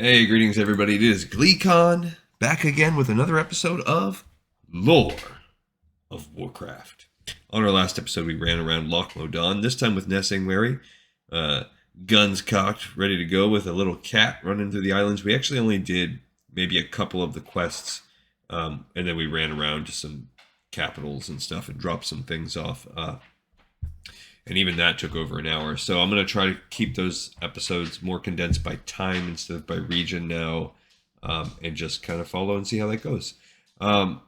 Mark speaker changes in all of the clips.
Speaker 1: Hey, greetings everybody. It is GleeCon back again with another episode of Lore of Warcraft. On our last episode, we ran around Loch Modan, this time with Nessangwary, guns cocked, ready to go with a little cat running through the islands. We actually only did maybe a couple of the quests, and then we ran around to some capitals and stuff and dropped some things off. And even that took over an hour. So I'm going to try to keep those episodes more condensed by time instead of by region now, and just kind of follow and see how that goes. On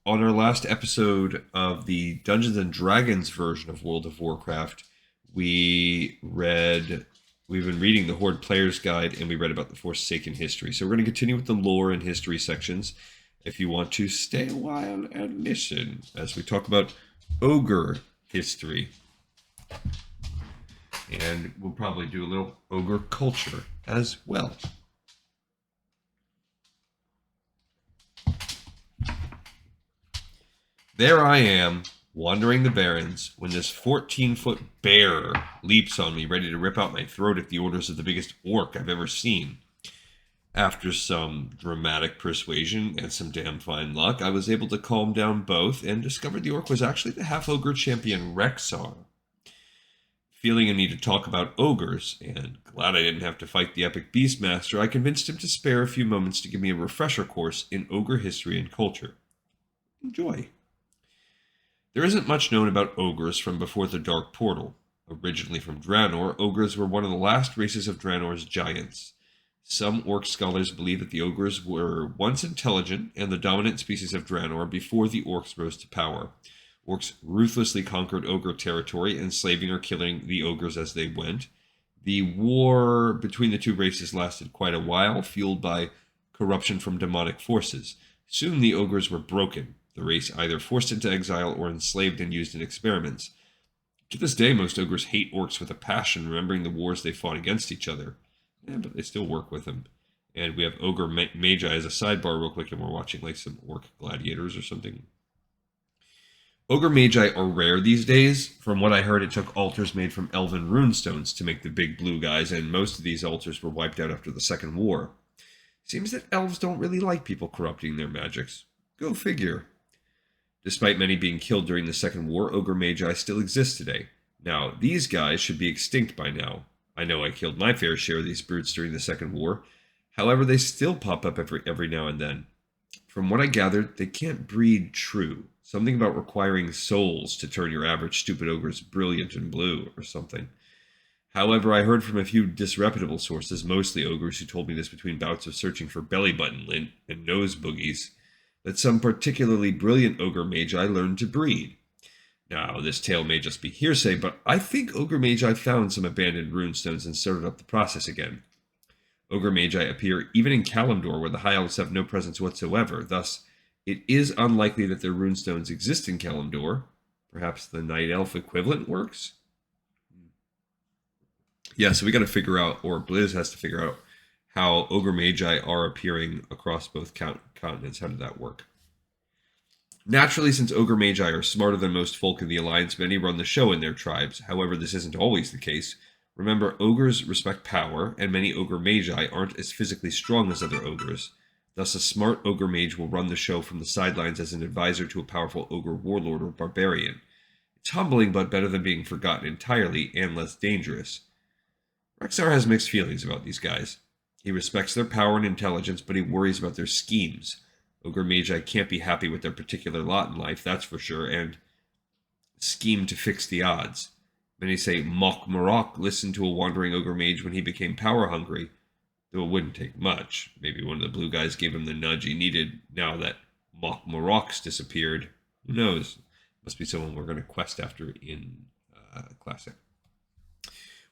Speaker 1: our last episode of the Dungeons and Dragons version of World of Warcraft, we've been reading the Horde Player's Guide, and we read about the Forsaken history. So we're going to continue with the lore and history sections. If you want to stay a while and listen as we talk about Ogre History. And we'll probably do a little ogre culture as well. There I am, wandering the barrens, when this 14-foot bear leaps on me, ready to rip out my throat at the orders of the biggest orc I've ever seen. After some dramatic persuasion and some damn fine luck, I was able to calm down both and discovered the orc was actually the half-ogre champion Rexar. Feeling a need to talk about ogres, and glad I didn't have to fight the epic Beastmaster, I convinced him to spare a few moments to give me a refresher course in ogre history and culture. Enjoy. There isn't much known about ogres from before the Dark Portal. Originally from Draenor, ogres were one of the last races of Draenor's giants. Some orc scholars believe that the ogres were once intelligent and the dominant species of Draenor before the orcs rose to power. Orcs ruthlessly conquered ogre territory, enslaving or killing the ogres as they went. The war between the two races lasted quite a while, fueled by corruption from demonic forces. Soon the ogres were broken, the race either forced into exile or enslaved and used in experiments. To this day, most ogres hate orcs with a passion, remembering the wars they fought against each other. But they still work with them. And we have ogre magi as a sidebar real quick, and we're watching like some orc gladiators or something. Ogre magi are rare these days. From what I heard, it took altars made from elven runestones to make the big blue guys, and most of these altars were wiped out after the Second War. Seems that elves don't really like people corrupting their magics. Go figure. Despite many being killed during the Second War, ogre magi still exist today. Now, these guys should be extinct by now. I know I killed my fair share of these brutes during the Second War. However, they still pop up every now and then. From what I gathered, they can't breed true. Something about requiring souls to turn your average stupid ogres brilliant and blue or something. However, I heard from a few disreputable sources, mostly ogres who told me this between bouts of searching for belly button lint and nose boogies, that some particularly brilliant ogre magi learned to breed. Now, this tale may just be hearsay, but I think ogre magi found some abandoned runestones and started up the process again. Ogre magi appear even in Kalimdor, where the High Elves have no presence whatsoever. Thus, it is unlikely that their runestones exist in Kalimdor. Perhaps the Night Elf equivalent works? Yeah, so we got to figure out, or Blizz has to figure out, how ogre magi are appearing across both continents. How did that work? Naturally, since ogre magi are smarter than most folk in the Alliance, many run the show in their tribes. However, this isn't always the case. Remember, ogres respect power, and many ogre magi aren't as physically strong as other ogres. Thus, a smart ogre mage will run the show from the sidelines as an advisor to a powerful ogre warlord or barbarian. It's humbling, but better than being forgotten entirely, and less dangerous. Rexar has mixed feelings about these guys. He respects their power and intelligence, but he worries about their schemes. Ogre magi can't be happy with their particular lot in life, that's for sure, and scheme to fix the odds. Many say Mok Morok listened to a wandering ogre mage when he became power-hungry, though it wouldn't take much. Maybe one of the blue guys gave him the nudge he needed now that Mok Morok's disappeared. Who knows? Must be someone we're going to quest after in Classic.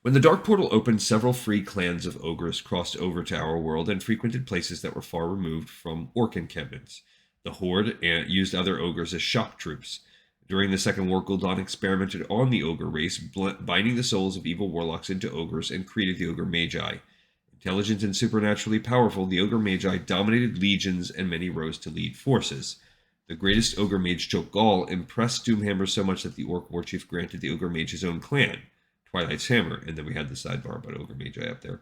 Speaker 1: When the Dark Portal opened, several free clans of ogres crossed over to our world and frequented places that were far removed from orc encampments. The Horde used other ogres as shock troops. During the Second War, Gul'dan experimented on the ogre race, binding the souls of evil warlocks into ogres, and created the ogre magi. Intelligent and supernaturally powerful, the ogre magi dominated legions, and many rose to lead forces. The greatest ogre mage, Chok'Gall, impressed Doomhammer so much that the orc warchief granted the ogre mage his own clan, Twilight's Hammer, and then we had the sidebar about ogre magi up there.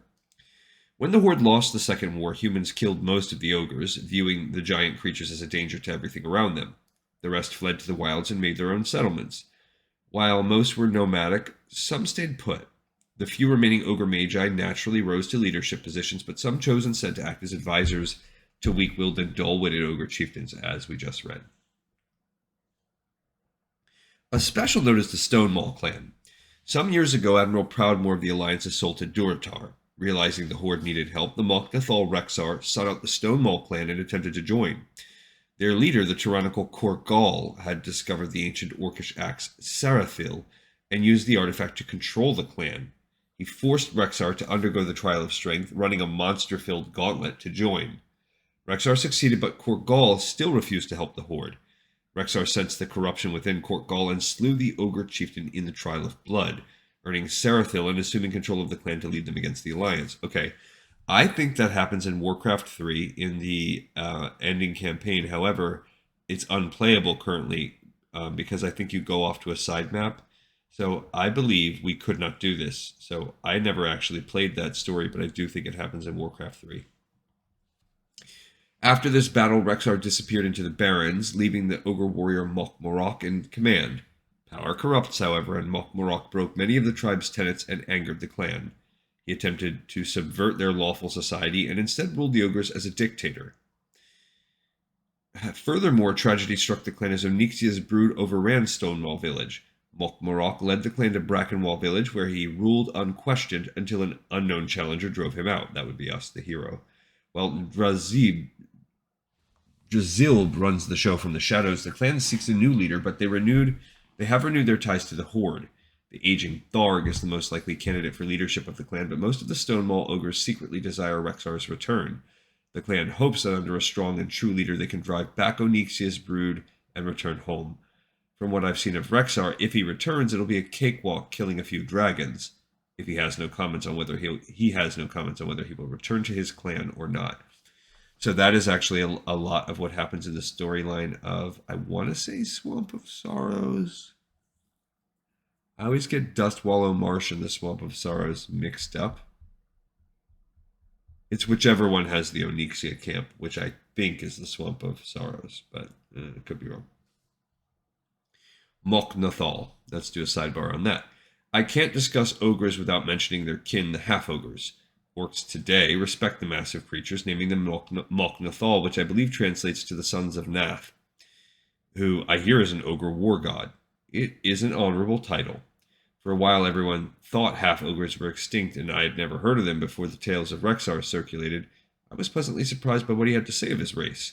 Speaker 1: When the Horde lost the Second War, humans killed most of the ogres, viewing the giant creatures as a danger to everything around them. The rest fled to the wilds and made their own settlements. While most were nomadic, some stayed put. The few remaining ogre magi naturally rose to leadership positions, but some chose instead to act as advisors to weak-willed and dull-witted ogre chieftains, as we just read. A special note is the Stonemaul clan. Some years ago, Admiral Proudmoore of the Alliance assaulted Durotar. Realizing the Horde needed help, the Mok'Nathal Rexxar sought out the Stonemaul clan and attempted to join. Their leader, the tyrannical Korgal, had discovered the ancient Orcish axe Sarathil and used the artifact to control the clan. He forced Rexxar to undergo the trial of strength, running a monster-filled gauntlet to join. Rexxar succeeded, but Korgal still refused to help the Horde. Rexxar sensed the corruption within Korgal and slew the ogre chieftain in the trial of blood, earning Sarathil and assuming control of the clan to lead them against the Alliance. Okay, I think that happens in Warcraft 3 in the ending campaign. However, it's unplayable currently because I think you go off to a side map. So I believe we could not do this. So I never actually played that story, but I do think it happens in Warcraft 3. After this battle, Rexxar disappeared into the Barrens, leaving the ogre warrior Mok'Morok in command. Power corrupts, however, and Mok'Morok broke many of the tribe's tenets and angered the clan. He attempted to subvert their lawful society and instead ruled the ogres as a dictator. Furthermore, tragedy struck the clan as Onyxia's brood overran Stonemaul village. Mok'Morok led the clan to Brackenwall village, where he ruled unquestioned until an unknown challenger drove him out. That would be us, the hero. While Drazilb runs the show from the shadows, the clan seeks a new leader, but they have renewed their ties to the Horde. The aging Tharg is the most likely candidate for leadership of the clan, but most of the Stonemaul ogres secretly desire Rexxar's return. The clan hopes that under a strong and true leader they can drive back Onyxia's brood and return home. From what I've seen of Rexxar, if he returns, it'll be a cakewalk killing a few dragons. If he has no comments on whether he will return to his clan or not. So that is actually a lot of what happens in the storyline of, I want to say, Swamp of Sorrows. I always get Dustwallow Marsh and the Swamp of Sorrows mixed up. It's whichever one has the Onyxia camp, which I think is the Swamp of Sorrows, but it could be wrong. Mok'Nathal. Let's do a sidebar on that. I can't discuss ogres without mentioning their kin, the half-ogres. Orcs today respect the massive creatures, naming them Mok'Nathal, which I believe translates to the Sons of Nath, who I hear is an ogre war god. It is an honorable title. For a while, everyone thought half-ogres were extinct, and I had never heard of them before the tales of Rexxar circulated. I was pleasantly surprised by what he had to say of his race.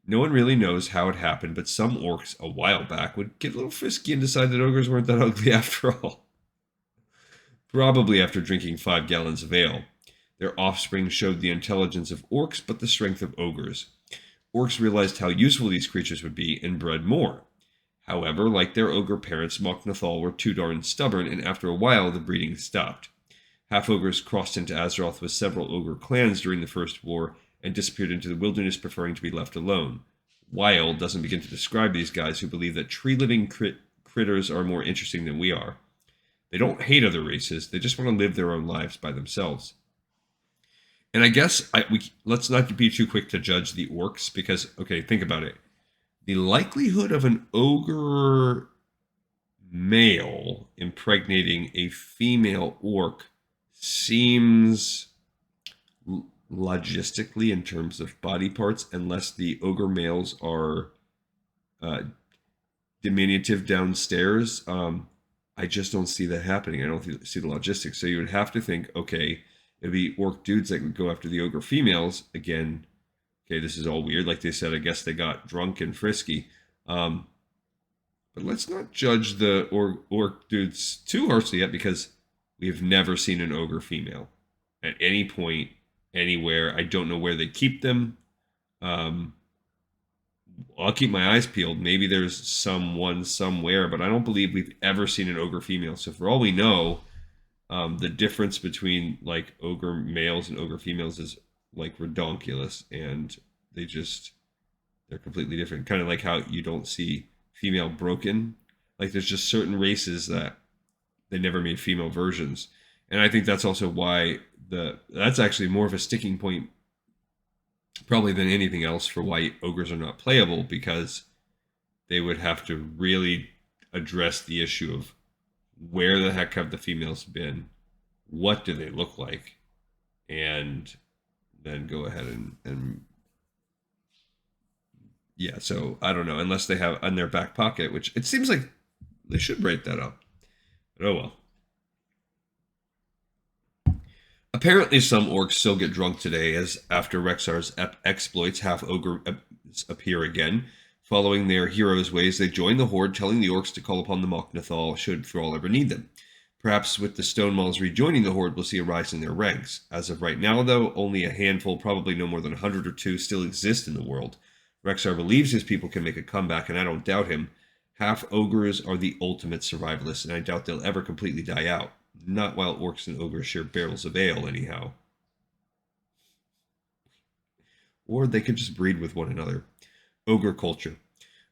Speaker 1: No one really knows how it happened, but some orcs a while back would get a little frisky and decide that ogres weren't that ugly after all. Probably after drinking 5 gallons of ale. Their offspring showed the intelligence of orcs, but the strength of ogres. Orcs realized how useful these creatures would be and bred more. However, like their ogre parents, Mok'Nathal were too darn stubborn, and after a while the breeding stopped. Half-ogres crossed into Azeroth with several ogre clans during the First War and disappeared into the wilderness, preferring to be left alone. Wild doesn't begin to describe these guys who believe that tree-living critters are more interesting than we are. They don't hate other races, they just want to live their own lives by themselves. And I guess let's not be too quick to judge the orcs, because, okay, think about it. The likelihood of an ogre male impregnating a female orc seems logistically, in terms of body parts, unless the ogre males are diminutive downstairs, I just don't see that happening. I don't see the logistics. So you would have to think, okay, it'd be orc dudes that would go after the ogre females. Again, okay, this is all weird. Like they said, I guess they got drunk and frisky. But let's not judge the orc dudes too harshly yet, because we have never seen an ogre female at any point, anywhere. I don't know where they keep them. I'll keep my eyes peeled. Maybe there's someone somewhere, but I don't believe we've ever seen an ogre female. So for all we know, the difference between like ogre males and ogre females is like redonkulous, and they're completely different. Kind of like how you don't see female broken. Like there's just certain races that they never made female versions. And I think that's also why that's actually more of a sticking point probably than anything else for why ogres are not playable, because they would have to really address the issue of where the heck have the females been, what do they look like, and then go ahead and yeah. So I don't know, unless they have in their back pocket, which it seems like they should break that up. But oh well. Apparently, some orcs still get drunk today, as after Rexar's exploits, half-ogre appear again. Following their hero's ways, they join the Horde, telling the orcs to call upon the Mok'Nathal should Thrall ever need them. Perhaps with the Stone Mauls rejoining the Horde, we'll see a rise in their ranks. As of right now, though, only a handful, probably no more than 100 or two, still exist in the world. Rexar believes his people can make a comeback, and I don't doubt him. Half-ogres are the ultimate survivalists, and I doubt they'll ever completely die out. Not while orcs and ogres share barrels of ale, anyhow. Or they could just breed with one another. Ogre culture.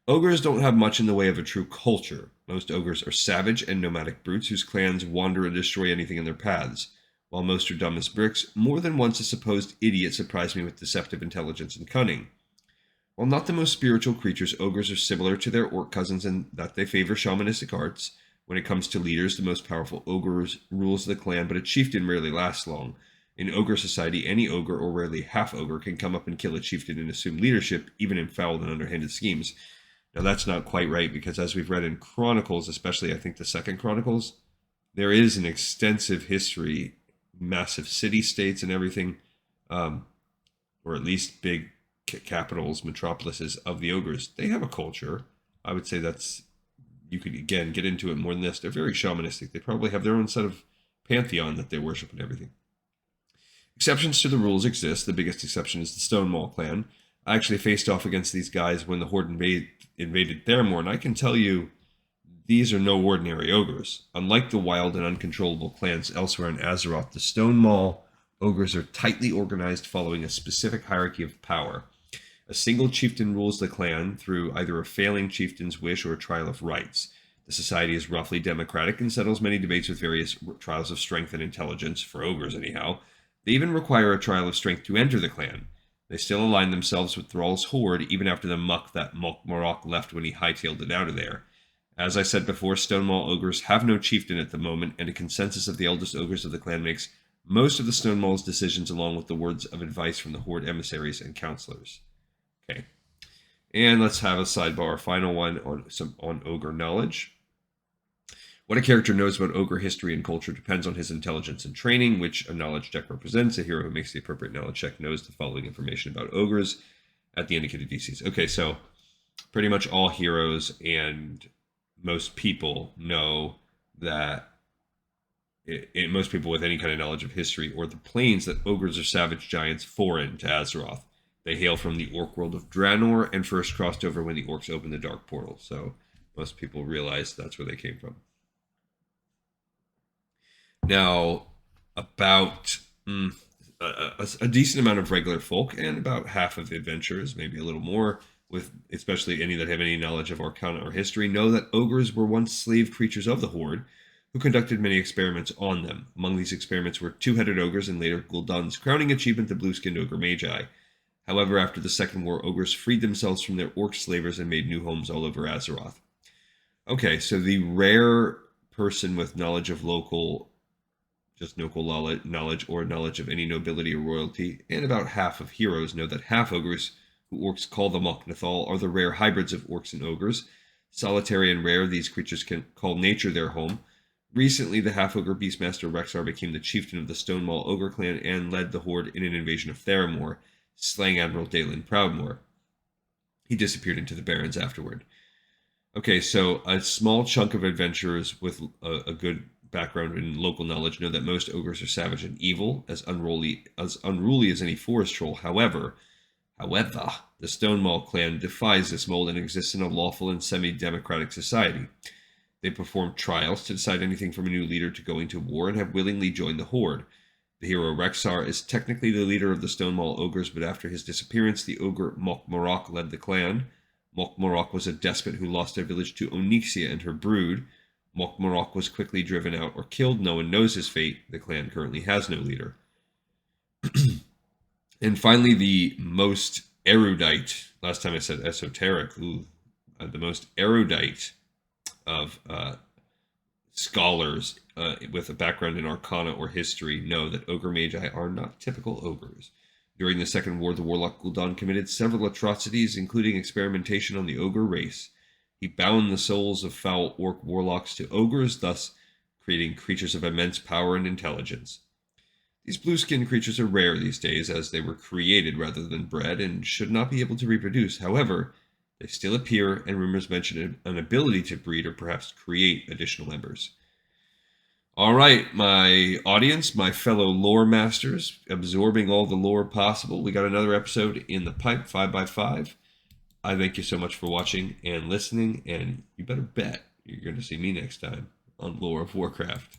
Speaker 1: Ogres don't have much in the way of a true culture. Most ogres are savage and nomadic brutes whose clans wander and destroy anything in their paths. While most are dumb as bricks, more than once a supposed idiot surprised me with deceptive intelligence and cunning. While not the most spiritual creatures, ogres are similar to their orc cousins in that they favor shamanistic arts. When it comes to leaders, the most powerful ogre rules the clan, but a chieftain rarely lasts long. In ogre society, any ogre, or rarely half-ogre, can come up and kill a chieftain and assume leadership, even in foul and underhanded schemes. Now, that's not quite right, because as we've read in Chronicles, especially I think the Second Chronicles, there is an extensive history, massive city-states and everything, or at least big capitals, metropolises of the ogres. They have a culture. I would say that's... You could, again, get into it more than this. They're very shamanistic. They probably have their own set of pantheon that they worship and everything. Exceptions to the rules exist. The biggest exception is the Stone Maul clan. I actually faced off against these guys when the Horde invaded Theramore, and I can tell you, these are no ordinary ogres. Unlike the wild and uncontrollable clans elsewhere in Azeroth, the Stone Maul ogres are tightly organized following a specific hierarchy of power. A single chieftain rules the clan through either a failing chieftain's wish or a trial of rights. The society is roughly democratic and settles many debates with various trials of strength and intelligence, for ogres anyhow. They even require a trial of strength to enter the clan. They still align themselves with Thrall's horde, even after the muck that Morok left when he hightailed it out of there. As I said before, Stone Maul ogres have no chieftain at the moment, and a consensus of the eldest ogres of the clan makes most of the Stone Maul's decisions, along with the words of advice from the horde emissaries and counselors. Okay, and let's have a sidebar, final one on ogre knowledge. What a character knows about ogre history and culture depends on his intelligence and training, which a knowledge check represents. A hero who makes the appropriate knowledge check knows the following information about ogres at the indicated DCs. Okay, so pretty much all heroes and most people know that most people with any kind of knowledge of history or the planes, that ogres are savage giants foreign to Azeroth. They hail from the orc world of Draenor and first crossed over when the orcs opened the Dark Portal. So most people realize that's where they came from. Now, about a decent amount of regular folk and about half of the adventurers, maybe a little more, with especially any that have any knowledge of Arcana or history, know that ogres were once slave creatures of the Horde, who conducted many experiments on them. Among these experiments were two-headed ogres and later Gul'dan's crowning achievement, the blue-skinned ogre magi. However, after the Second War, ogres freed themselves from their orc slavers and made new homes all over Azeroth. Okay, so the rare person with knowledge of local knowledge or knowledge of any nobility or royalty, and about half of heroes know that half-ogres, who orcs call the Mok'Nathal, are the rare hybrids of orcs and ogres. Solitary and rare, these creatures can call nature their home. Recently, the half-ogre beastmaster Rexar became the chieftain of the Stone Maul ogre clan and led the Horde in an invasion of Theramore, slaying Admiral Dalen Proudmoore. He disappeared into the Barrens afterward. Okay, so a small chunk of adventurers with a good background in local knowledge know that most ogres are savage and evil, as unruly as any forest troll. However, the Stone Maul clan defies this mold and exists in a lawful and semi-democratic society. They perform trials to decide anything from a new leader to going to war and have willingly joined the Horde. The hero Rexar is technically the leader of the Stone Maul ogres, but after his disappearance, the ogre Morok led the clan. Morok was a despot who lost their village to Onyxia and her brood. Morok was quickly driven out or killed. No one knows his fate. The clan currently has no leader. And finally, the most erudite, last time I said esoteric, the most erudite of scholars with a background in arcana or history know that ogre magi are not typical ogres. During the Second War, the warlock Gul'dan committed several atrocities, including experimentation on the ogre race. He bound the souls of foul orc warlocks to ogres, thus creating creatures of immense power and intelligence. These blue-skinned creatures are rare these days, as they were created rather than bred and should not be able to reproduce. However, they still appear, and rumors mention an ability to breed or perhaps create additional members. All right, my audience, my fellow lore masters, absorbing all the lore possible. We got another episode in the pipe, 5x5. I thank you so much for watching and listening, and you better bet you're going to see me next time on Lore of Warcraft.